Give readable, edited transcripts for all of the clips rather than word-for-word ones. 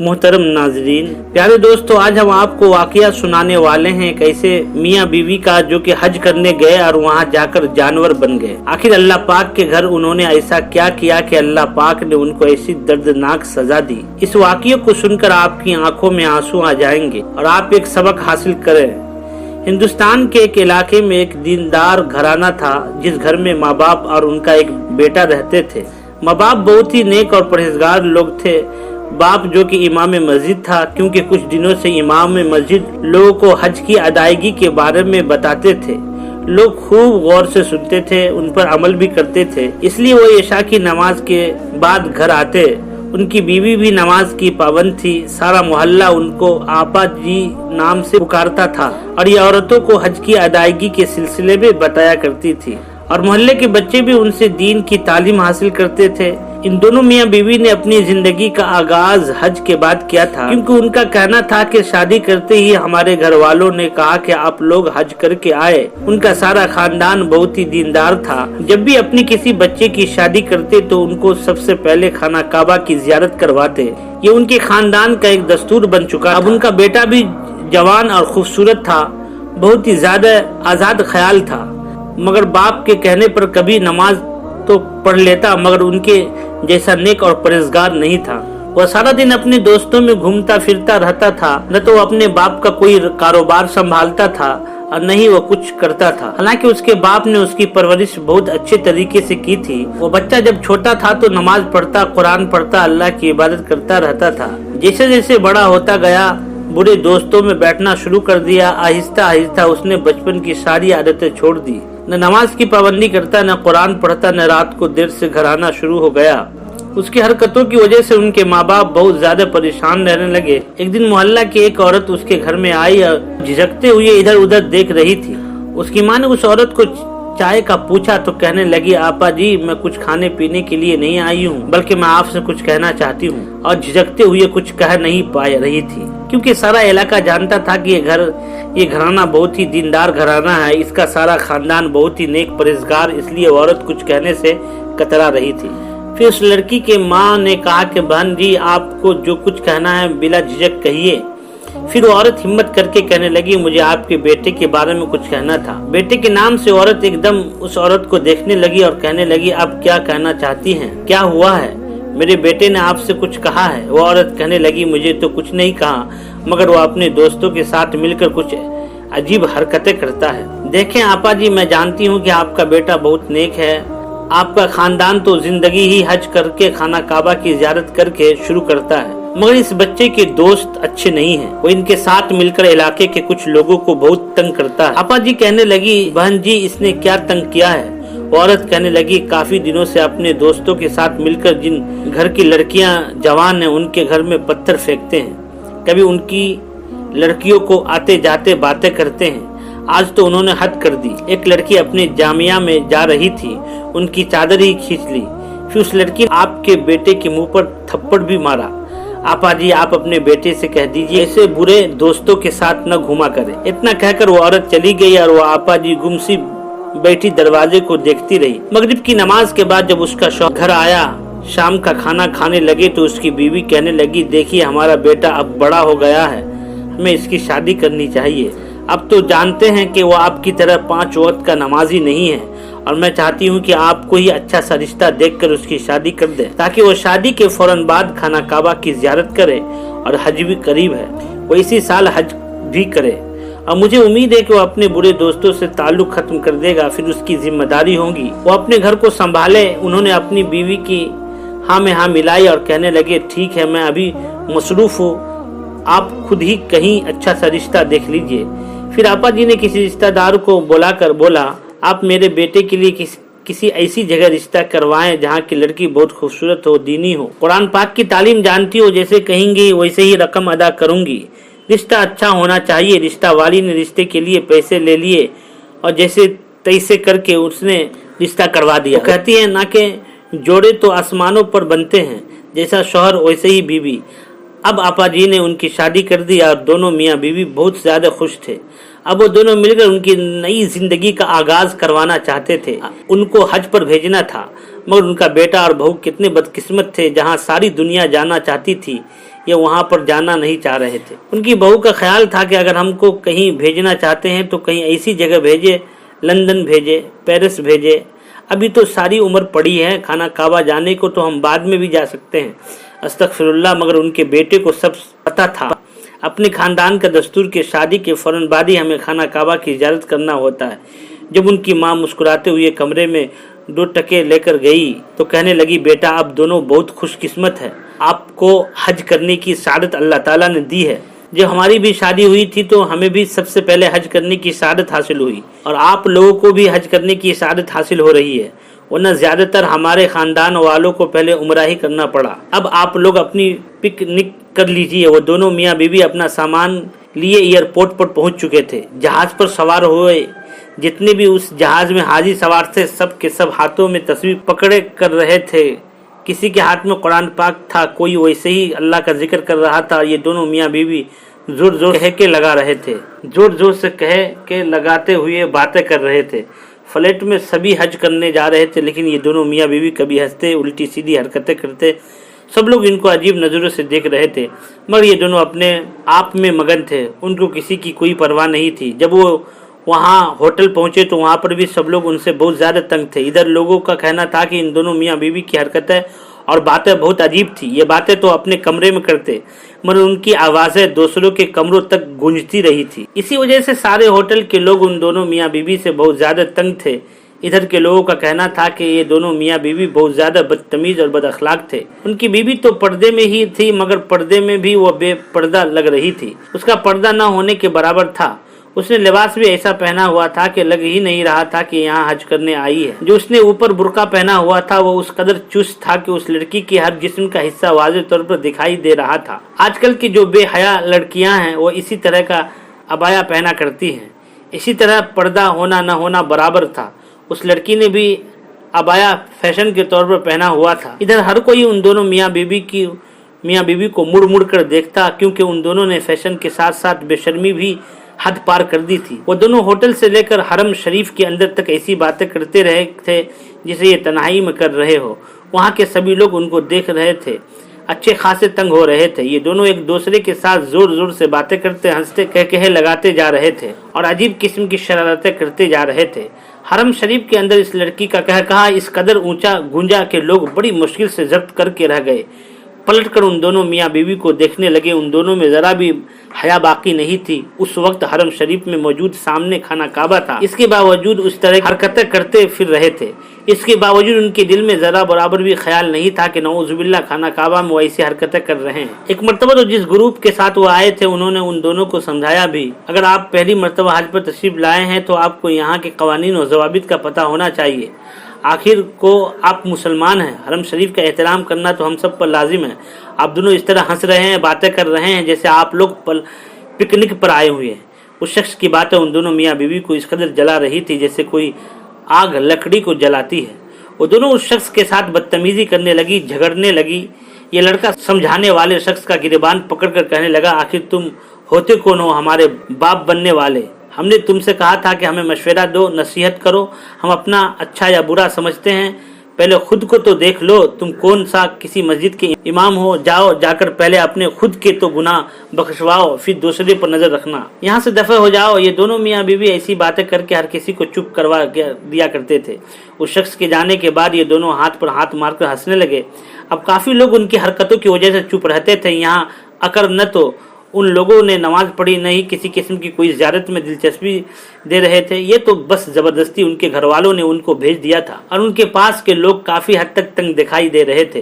मोहतरम नाजरीन, प्यारे दोस्तों, आज हम आपको वाकया सुनाने वाले हैं कैसे मियाँ बीवी का जो कि हज करने गए और वहाँ जाकर जानवर बन गए। आखिर अल्लाह पाक के घर उन्होंने ऐसा क्या किया कि अल्लाह पाक ने उनको ऐसी दर्दनाक सजा दी। इस वाकये को सुनकर आपकी आंखों में आंसू आ जाएंगे और आप एक सबक हासिल करें। हिंदुस्तान के एक इलाके में एक दीनदार घराना था जिस घर में माँ बाप और उनका एक बेटा रहते थे। माँ बाप बहुत ही नेक और परहेजगार लोग थे। बाप जो कि इमाम मस्जिद था, क्योंकि कुछ दिनों से इमाम मस्जिद लोगों को हज की अदायगी के बारे में बताते थे। लोग खूब गौर से सुनते थे, उन पर अमल भी करते थे। इसलिए वो इशा की नमाज के बाद घर आते। उनकी बीवी भी नमाज की पाबंद थी। सारा मोहल्ला उनको आपा जी नाम से पुकारता था और ये औरतों को हज की अदायगी के सिलसिले में बताया करती थी और मोहल्ले के बच्चे भी उनसे दीन की तालीम हासिल करते थे। इन दोनों मियाँ बीवी ने अपनी जिंदगी का आगाज हज के बाद किया था, क्योंकि उनका कहना था कि शादी करते ही हमारे घर वालों ने कहा कि आप लोग हज करके आए। उनका सारा खानदान बहुत ही दीनदार था। जब भी अपनी किसी बच्चे की शादी करते तो उनको सबसे पहले खाना काबा की जियारत करवाते। ये उनके खानदान का एक दस्तूर बन चुका। अब उनका बेटा भी जवान और खूबसूरत था, बहुत ही ज्यादा आजाद ख्याल था, मगर बाप के कहने पर कभी नमाज तो पढ़ लेता, मगर उनके जैसा नेक और परहेजगार नहीं था। वह सारा दिन अपने दोस्तों में घूमता फिरता रहता था। न तो अपने बाप का कोई कारोबार संभालता था और न ही वो कुछ करता था। हालांकि उसके बाप ने उसकी परवरिश बहुत अच्छे तरीके से की थी। वो बच्चा जब छोटा था तो नमाज पढ़ता, कुरान पढ़ता, अल्लाह की इबादत करता रहता था। जैसे जैसे बड़ा होता गया, बुरे दोस्तों में बैठना शुरू कर दिया। आहिस्ता आहिस्ता उसने बचपन की सारी आदतें छोड़ दी। न नमाज की पाबंदी करता, न कुरान पढ़ता, न रात को देर से घर आना शुरू हो गया। उसकी हरकतों की वजह से उनके माँ बाप बहुत ज्यादा परेशान रहने लगे। एक दिन मोहल्ला की एक औरत उसके घर में आई और झिझकते हुए इधर उधर देख रही थी। उसकी माँ ने उस औरत को चाय का पूछा तो कहने लगी, आपा जी, मैं कुछ खाने पीने के लिए नहीं आई हूँ, बल्कि मैं आपसे कुछ कहना चाहती हूँ। और झिझकते हुए कुछ कह नहीं पा रही थी, क्योंकि सारा इलाका जानता था कि ये घराना बहुत ही दीनदार घराना है। इसका सारा खानदान बहुत ही नेक परहेजगार, इसलिए औरत कुछ कहने से कतरा रही थी। फिर उस लड़की के माँ ने कहा कि बहन जी, आपको जो कुछ कहना है बिला झिझक कहिए। फिर वो औरत हिम्मत करके कहने लगी, मुझे आपके बेटे के बारे में कुछ कहना था। बेटे के नाम से औरत एकदम उस औरत को देखने लगी और कहने लगी, आप क्या कहना चाहती हैं? क्या हुआ है? मेरे बेटे ने आपसे कुछ कहा है? वो औरत कहने लगी, मुझे तो कुछ नहीं कहा, मगर वो अपने दोस्तों के साथ मिलकर कुछ अजीब हरकतें करता है। देखें आपा जी, मैं जानती हूँ कि आपका बेटा बहुत नेक है। आपका खानदान तो जिंदगी ही हज करके, खाना काबा की जियारत करके शुरू करता है, मगर इस बच्चे के दोस्त अच्छे नहीं हैं। वो इनके साथ मिलकर इलाके के कुछ लोगों को बहुत तंग करता है। आपा जी कहने लगी, बहन जी, इसने क्या तंग किया है? औरत कहने लगी, काफी दिनों से अपने दोस्तों के साथ मिलकर जिन घर की लड़कियां जवान हैं उनके घर में पत्थर फेंकते हैं। कभी उनकी लड़कियों को आते जाते बातें करते हैं। आज तो उन्होंने हद कर दी। एक लड़की अपने जामिया में जा रही थी, उनकी चादर ही खींच ली। फिर उस लड़की ने आपके बेटे के मुंह पर थप्पड़ भी मारा। आपा जी, आप अपने बेटे से कह दीजिए ऐसे बुरे दोस्तों के साथ न घुमा करे। इतना कहकर वो औरत चली गई और वो आपा जी गुमसी बैठी दरवाजे को देखती रही। मगरिब की नमाज के बाद जब उसका शौहर घर आया, शाम का खाना खाने लगे, तो उसकी बीवी कहने लगी, देखिए हमारा बेटा अब बड़ा हो गया है, हमें इसकी शादी करनी चाहिए। अब तो जानते हैं कि वो आपकी तरह 5 वक्त का नमाजी नहीं है, और मैं चाहती हूँ कि आपको ही अच्छा सा रिश्ता देखकर उसकी शादी कर दे, ताकि वो शादी के फौरन बाद खाना काबा की जियारत करे। और हज भी करीब है, वो इसी साल हज भी करे। और मुझे उम्मीद है कि वो अपने बुरे दोस्तों से ताल्लुक खत्म कर देगा, फिर उसकी जिम्मेदारी होगी वो अपने घर को संभाले। उन्होंने अपनी बीवी की हाँ में हाँ मिलाई और कहने लगे, ठीक है, मैं अभी मसरूफ हूँ, आप खुद ही कहीं अच्छा सा रिश्ता देख लीजिए। फिर आपा जी ने किसी रिश्तेदार को बुलाकर बोला, आप मेरे बेटे के लिए किसी ऐसी जगह रिश्ता करवाएं जहाँ की लड़की बहुत खूबसूरत हो, दीनी हो, कुरान पाक की तालीम जानती हो, जैसे कहेंगी वैसे ही रकम अदा करूंगी। रिश्ता अच्छा होना चाहिए। रिश्ता वाली ने रिश्ते के लिए पैसे ले लिए और जैसे तैसे करके उसने रिश्ता करवा दिया। तो कहती है ना कि जोड़े तो आसमानों पर बनते हैं, जैसा शौहर वैसे ही बीवी। अब आपा जी ने उनकी शादी कर दी और दोनों मियाँ बीवी बहुत ज्यादा खुश थे। अब वो दोनों मिलकर उनकी नई जिंदगी का आगाज करवाना चाहते थे। उनको हज पर भेजना था, मगर उनका बेटा और बहू कितने बदकिस्मत थे, जहाँ सारी दुनिया जाना चाहती थी ये वहाँ पर जाना नहीं चाह रहे थे। उनकी बहू का ख्याल था कि अगर हमको कहीं भेजना चाहते हैं तो कहीं ऐसी जगह भेजे, लंदन भेजे, पेरिस भेजे, अभी तो सारी उम्र पड़ी है, खाना काबा जाने को तो हम बाद में भी जा सकते हैं। अस्तगफिरुल्लाह, मगर उनके बेटे को सब पता था। अपने खानदान का दस्तूर के शादी के फौरन बाद ही हमें खाना काबा की इजाज़त करना होता है। जब उनकी माँ मुस्कुराते हुए कमरे में 2 टके लेकर गई तो कहने लगी, बेटा आप दोनों बहुत खुशकिस्मत है, आपको हज करने की सआदत अल्लाह ताला ने दी है। जब हमारी भी शादी हुई थी तो हमें भी सबसे पहले हज करने की सआदत हासिल हुई और आप लोगों को भी हज करने की सआदत हासिल हो रही है, वरना ज्यादातर हमारे खानदान वालों को पहले उम्रा ही करना पड़ा। अब आप लोग अपनी पिकनिक कर लीजिए। वो दोनों मियाँ बीवी अपना सामान लिए एयरपोर्ट पर पहुंच चुके थे। जहाज पर सवार हुए जितने भी उस जहाज में हाजी सवार थे, सब के सब हाथों में तस्वीर पकड़े कर रहे थे। किसी के हाथ में कुरान पाक था, कोई वैसे ही अल्लाह का जिक्र कर रहा था। ये दोनों मियाँ बीवी जोर जोर कह के लगा रहे थे, जोर जोर से कह के लगाते हुए बातें कर रहे थे। फ्लैट में सभी हज करने जा रहे थे, लेकिन ये दोनों मियाँ बीवी कभी हंसते, उल्टी सीधी हरकतें करते। सब लोग इनको अजीब नज़रों से देख रहे थे, मगर ये दोनों अपने आप में मगन थे। उनको किसी की कोई परवाह नहीं थी। जब वो वहाँ होटल पहुंचे तो वहाँ पर भी सब लोग उनसे बहुत ज़्यादा तंग थे। इधर लोगों का कहना था कि इन दोनों मियाँ बीवी की हरकतें और बातें बहुत अजीब थी। ये बातें तो अपने कमरे में करते, मगर उनकी आवाज़ें दूसरों के कमरों तक गूंजती रही थी। इसी वजह से सारे होटल के लोग उन दोनों मियाँ बीवी से बहुत ज़्यादा तंग थे। इधर के लोगों का कहना था कि ये दोनों मियाँ बीवी बहुत ज़्यादा बदतमीज़ और बदअखलाक थे। उनकी बीवी तो पर्दे में ही थी, मगर पर्दे में भी वो बेपर्दा लग रही थी। उसका पर्दा न होने के बराबर था। उसने लिबास भी ऐसा पहना हुआ था कि लग ही नहीं रहा था कि यहाँ हज करने आई है। जो उसने ऊपर बुर्का पहना हुआ था वो उस कदर चुस्त था कि उस लड़की के हर जिस्म का हिस्सा वाज़ेह तौर पर दिखाई दे रहा था। आजकल की जो बेहया लड़कियां हैं वो इसी तरह का अबाया पहना करती हैं। इसी तरह पर्दा होना न होना बराबर था। उस लड़की ने भी अबाया फैशन के तौर पर पहना हुआ था। इधर हर कोई उन दोनों मियाँ बीवी को मुड़ मुड़ कर देखता, क्योंकि उन दोनों ने फैशन के साथ साथ बेशर्मी भी हद पार कर दी थी। वो दोनों होटल से लेकर हरम शरीफ के अंदर तक ऐसी बातें करते रहे थे जिसे ये तन्हाई में कर रहे हो। वहाँ के सभी लोग उनको देख रहे थे, अच्छे खासे तंग हो रहे थे। ये दोनों एक दूसरे के साथ जोर जोर से बातें करते, हंसते, कह लगाते जा रहे थे और अजीब किस्म की शरारतें करते जा रहे थे। हरम शरीफ के अंदर इस लड़की का कहा इस कदर ऊंचा गूंजा के लोग बड़ी मुश्किल से जब्त करके रह गए। पलटकर उन दोनों मियाँ बीवी को देखने लगे। उन दोनों में जरा भी हया बाकी नहीं थी। उस वक्त हरम शरीफ में मौजूद सामने खाना काबा था। इसके बावजूद उस तरह हरकतें करते फिर रहे थे। इसके बावजूद उनके दिल में जरा बराबर भी ख्याल नहीं था कि नऊजुबिल्लाह खाना काबा में वैसी हरकतें कर रहे हैं। एक मरतबा तो जिस ग्रुप के साथ वो आए थे उन्होंने उन दोनों को समझाया भी, अगर आप पहली मरतबा हज पर तशरीफ लाए हैं तो आपको यहाँ के कवानीन और ज़वाबित का पता होना चाहिए। आखिर को आप मुसलमान हैं, हरम शरीफ का एहतराम करना तो हम सब पर लाजिम है। आप दोनों इस तरह हंस रहे हैं, बातें कर रहे हैं जैसे आप लोग पिकनिक पर आए हुए हैं। उस शख्स की बातें उन दोनों मियाँ बीवी को इस कदर जला रही थी जैसे कोई आग लकड़ी को जलाती है। वो दोनों उस शख्स के साथ बदतमीजी करने लगी, झगड़ने लगी। ये लड़का समझाने वाले शख्स का गिरबान पकड़कर कहने लगा, आखिर तुम होते कौन हो हमारे बाप बनने वाले? हमने तुमसे कहा था कि हमें मशवरा दो, नसीहत करो। हम अपना अच्छा या बुरा समझते हैं, पहले खुद को तो देख लो। तुम कौन सा किसी मस्जिद के इमाम हो? जाओ, जाकर पहले अपने खुद के तो गुनाह बख्शवाओ, फिर दूसरे पर नजर रखना। यहाँ से दफे हो जाओ। ये दोनों मियाँ बीवी ऐसी बातें करके हर किसी को चुप करवा दिया करते थे। उस शख्स के जाने के बाद ये दोनों हाथ पर हाथ मारकर हंसने लगे। अब काफी लोग उनकी हरकतों की वजह से चुप रहते थे। यहाँ अकर न तो उन लोगों ने नमाज पढ़ी, नहीं किसी किस्म की कोई ज़ियारत में दिलचस्पी दे रहे थे। ये तो बस जबरदस्ती उनके घर वालों ने उनको भेज दिया था और उनके पास के लोग काफ़ी हद तक तंग दिखाई दे रहे थे।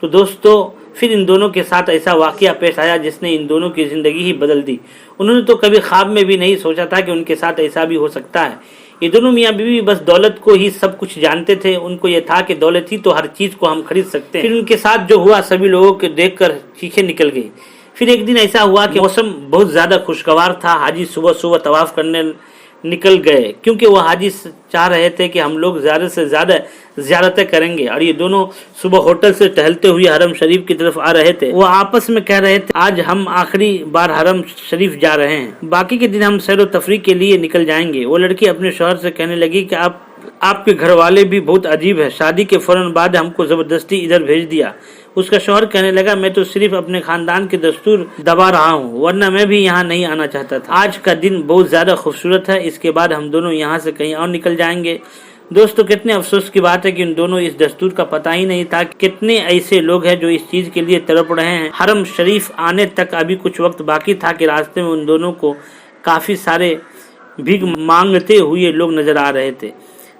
तो दोस्तों, फिर इन दोनों के साथ ऐसा वाक़या पेश आया जिसने इन दोनों की ज़िंदगी ही बदल दी। उन्होंने तो कभी ख्वाब में भी नहीं सोचा था कि उनके साथ ऐसा भी हो सकता है। ये दोनों मियाँ बीवी बस दौलत को ही सब कुछ जानते थे। उनको ये था कि दौलत ही तो हर चीज़ को हम खरीद सकते हैं। फिर उनके साथ जो हुआ सभी लोगों को देख कर चीखें निकल गई। फिर एक दिन ऐसा हुआ कि मौसम बहुत ज़्यादा खुशगवार था। हाजी सुबह सुबह तवाफ़ करने निकल गए, क्योंकि वो हाजी चाह रहे थे कि हम लोग ज़्यादा से ज़्यादा ज़ियारतें करेंगे। और ये दोनों सुबह होटल से टहलते हुए हरम शरीफ की तरफ आ रहे थे। वो आपस में कह रहे थे, आज हम आखिरी बार हरम शरीफ जा रहे हैं, बाकी के दिन हम सैर व तफरीह के लिए निकल जाएंगे। वो लड़की अपने शौहर से कहने लगी कि आपके घर वाले भी बहुत अजीब है। शादी के फौरन बाद हमको ज़बरदस्ती इधर भेज दिया। उसका शौहर कहने लगा, मैं तो सिर्फ अपने खानदान के दस्तूर दबा रहा हूँ, वरना मैं भी यहाँ नहीं आना चाहता था। आज का दिन बहुत ज्यादा खूबसूरत है, इसके बाद हम दोनों यहाँ से कहीं और निकल जाएंगे। दोस्तों, कितने अफसोस की बात है कि उन दोनों इस दस्तूर का पता ही नहीं था। कितने ऐसे लोग हैं जो इस चीज के लिए तड़प रहे हैं। हरम शरीफ आने तक अभी कुछ वक्त बाकी था कि रास्ते में उन दोनों को काफी सारे भीख मांगते हुए लोग नजर आ रहे थे,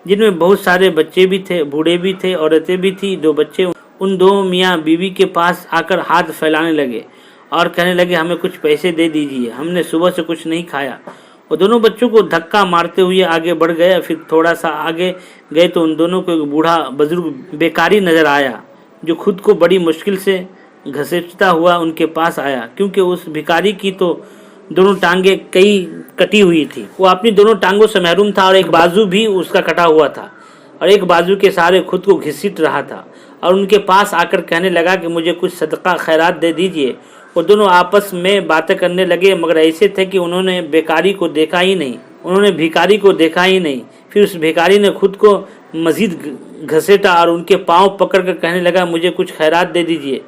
जिनमें बहुत सारे बच्चे भी थे, बूढ़े भी थे, औरतें भी थी। दो बच्चे उन दो मियाँ बीवी के पास आकर हाथ फैलाने लगे और कहने लगे, हमें कुछ पैसे दे दीजिए, हमने सुबह से कुछ नहीं खाया। वो दोनों बच्चों को धक्का मारते हुए आगे बढ़ गए। फिर थोड़ा सा आगे गए तो उन दोनों को एक बूढ़ा बुजुर्ग बेकारी नजर आया, जो खुद को बड़ी मुश्किल से घसीटता हुआ उनके पास आया, क्योंकि उस भिखारी की तो दोनों टांगे कई कटी हुई थी। वो अपनी दोनों टांगों से महरूम था और एक बाजू भी उसका कटा हुआ था और एक बाजू के सहारे खुद को घसीट रहा था और उनके पास आकर कहने लगा कि मुझे कुछ सदका खैरात दे दीजिए। वो दोनों आपस में बातें करने लगे, मगर ऐसे थे कि उन्होंने भिखारी को देखा ही नहीं। फिर उस भिखारी ने खुद को मजीद घसीटा और उनके पांव पकड़कर कहने लगा, मुझे कुछ खैरात दे दीजिए।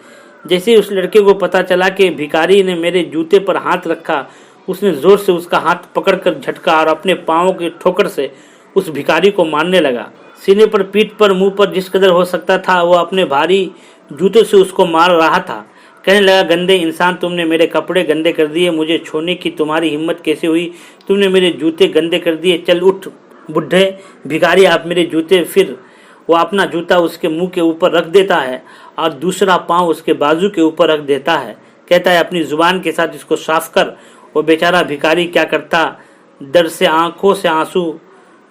जैसे ही उस लड़के को पता चला कि भिखारी ने मेरे जूते पर हाथ रखा, उसने जोर से उसका हाथ पकड़कर झटका और अपने पांव की ठोकर से उस भिखारी को मारने लगा। सीने पर, पीठ पर, मुंह पर जिस कदर हो सकता था वो अपने भारी जूतों से उसको मार रहा था। कहने लगा, गंदे इंसान, तुमने मेरे कपड़े गंदे कर दिए, मुझे छूने की तुम्हारी हिम्मत कैसे हुई? तुमने मेरे जूते गंदे कर दिए, चल उठ बुढ़े भिखारी, आप मेरे जूते। फिर वो अपना जूता उसके मुंह के ऊपर रख देता है और दूसरा पांव उसके बाजू के ऊपर रख देता है। कहता है, अपनी जुबान के साथ इसको साफ कर। वो बेचारा भिखारी क्या करता, दर्द से आंखों से आंसू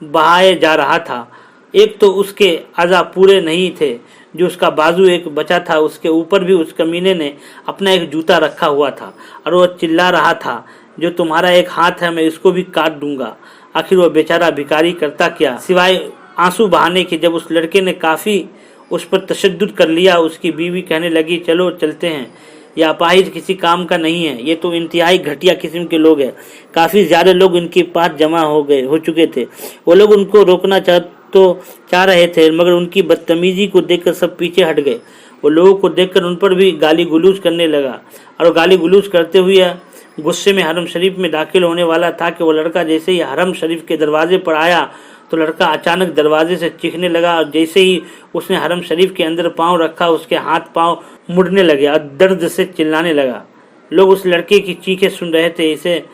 बहाए जा रहा था। एक तो उसके अज़ा पूरे नहीं थे, जो उसका बाजू एक बचा था, उसके ऊपर भी उस कमीने ने अपना एक जूता रखा हुआ था और वो चिल्ला रहा था, जो तुम्हारा एक हाथ है मैं इसको भी काट दूंगा। आखिर वो बेचारा भिखारी करता क्या सिवाय आंसू बहाने के। जब उस लड़के ने काफी उस पर तशद्दुद कर लिया, उसकी बीवी कहने लगी, चलो चलते हैं, यह अपाहिज किसी काम का नहीं है, ये तो इंतहाई घटिया किस्म के लोग हैं। काफी ज्यादा लोग उनके पास जमा हो चुके थे। वो लोग उनको रोकना चाह रहे थे, मगर उनकी बदतमीजी को देखकर सब पीछे हट गए। वो लोगों को देखकर उन पर भी गाली गुलूज करने लगा और गाली गुलूज करते हुए गुस्से में हरम शरीफ में दाखिल होने वाला था कि वो लड़का जैसे ही हरम शरीफ के दरवाजे पर आया तो लड़का अचानक दरवाजे से चीखने लगा और जैसे ही उसने हरम शरीफ के अंदर पांव रखा, उसके हाथ पांव मुड़ने लगे और दर्द से चिल्लाने लगा। लोग उस लड़के की चीखें सुन रहे थे, इसे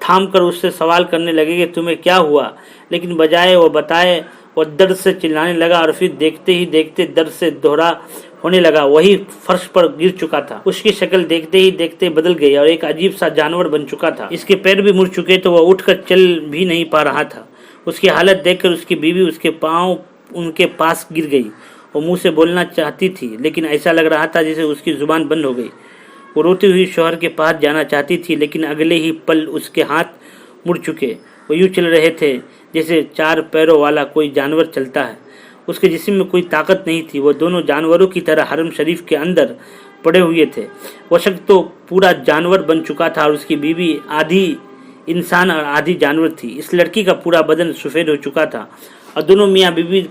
थाम कर उससे सवाल करने लगे कि तुम्हें क्या हुआ, लेकिन बजाय वो बताए वो दर्द से चिल्लाने लगा और फिर देखते ही देखते दर्द से दोहरा होने लगा। वही फर्श पर गिर चुका था। उसकी शक्ल देखते ही देखते बदल गई और एक अजीब सा जानवर बन चुका था। इसके पैर भी मुड़ चुके तो वह उठकर चल भी नहीं पा रहा था। उसकी हालत देखकर उसकी बीवी उसके पांव उनके पास गिर गई। वो मुंह से बोलना चाहती थी, लेकिन ऐसा लग रहा था जैसे उसकी जुबान बंद हो गई। वो रोती हुई शौहर के पास जाना चाहती थी, लेकिन अगले ही पल उसके हाथ मुड़ चुके। वो यूँ चल रहे थे जैसे चार पैरों वाला कोई जानवर चलता है। उसके जिस्म में कोई ताकत नहीं थी। वो दोनों जानवरों की तरह हरम शरीफ के अंदर पड़े हुए थे। वो शख्स तो पूरा जानवर बन चुका था और उसकी बीवी आधी इंसान और आधी जानवर थी। इस लड़की का पूरा बदन सफ़ेद हो चुका था और दोनों मियाँ बीवी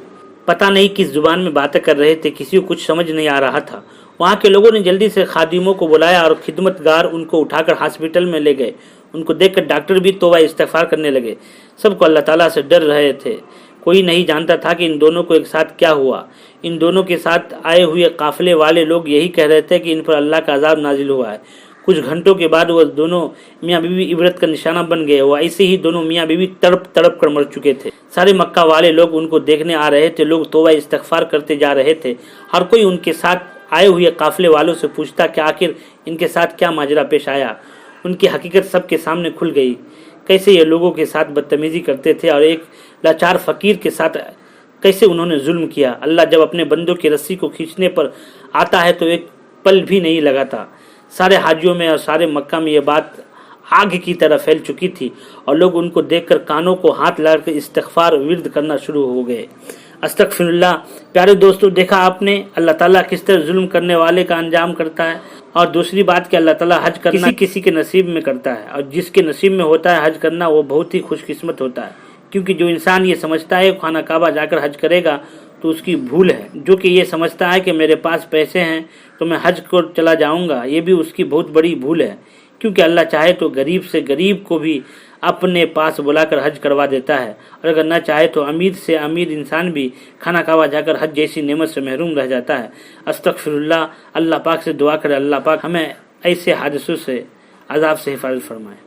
पता नहीं किस जुबान में बातें कर रहे थे। किसी को कुछ समझ नहीं आ रहा था। वहाँ के लोगों ने जल्दी से खादिमों को बुलाया और खिदमतगार उनको उठाकर हॉस्पिटल में ले गए। उनको देखकर डॉक्टर भी तौबा इस्तिग़फ़ार करने लगे। सबको अल्लाह ताला से डर रहे थे। कोई नहीं जानता था कि इन दोनों को एक साथ क्या हुआ। इन दोनों के साथ आए हुए काफिले वाले लोग यही कह रहे थे कि इन पर अल्लाह का अज़ाब नाजिल हुआ है। कुछ घंटों के बाद वह दोनों मियाँ बीवी इबरत का निशाना बन गए। वो ऐसे ही दोनों मियाँ बीवी तड़प तड़प कर मर चुके थे। सारे मक्का वाले लोग उनको देखने आ रहे थे। लोग तौबा इस्तिग़फ़ार करते जा रहे थे। हर कोई उनके साथ आए हुए काफिले वालों से पूछता कि आखिर इनके साथ क्या माजरा पेश आया। उनकी हकीकत सबके सामने खुल गई। कैसे ये लोगों के साथ बदतमीजी करते थे और एक लाचार फकीर के साथ कैसे उन्होंने जुल्म किया। अल्लाह जब अपने बंदों की रस्सी को खींचने पर आता है तो एक पल भी नहीं लगाता। सारे हाजियों में और सारे मक्का में ये बात आग की तरह फैल चुकी थी और लोग उनको देखकर कानों को हाथ लगाकर इस्तिग़फ़ार विर्द करना शुरू हो गए। अस्तग़फ़िरुल्लाह। प्यारे दोस्तों, देखा आपने अल्लाह ताला किस तरह जुल्म करने वाले का अंजाम करता है। और दूसरी बात कि अल्लाह ताला हज करना किसी के नसीब में करता है और जिसके नसीब में होता है हज करना वो बहुत ही खुशकिस्मत होता है। क्योंकि जो इंसान ये समझता है खाना काबा जाकर हज करेगा تو اس کی بھول ہے۔ جو کہ یہ سمجھتا ہے کہ میرے پاس پیسے ہیں تو میں حج کو چلا جاؤں گا، یہ بھی اس کی بہت بڑی بھول ہے، کیونکہ اللہ چاہے تو غریب سے غریب کو بھی اپنے پاس بلا کر حج کروا دیتا ہے، اور اگر نہ چاہے تو امیر سے امیر انسان بھی کھانا کعبہ جا کر حج جیسی نعمت سے محروم رہ جاتا ہے۔ استغفر اللہ، اللہ پاک سے دعا کرے اللہ پاک ہمیں ایسے حادثوں سے، عذاب سے حفاظت فرمائے۔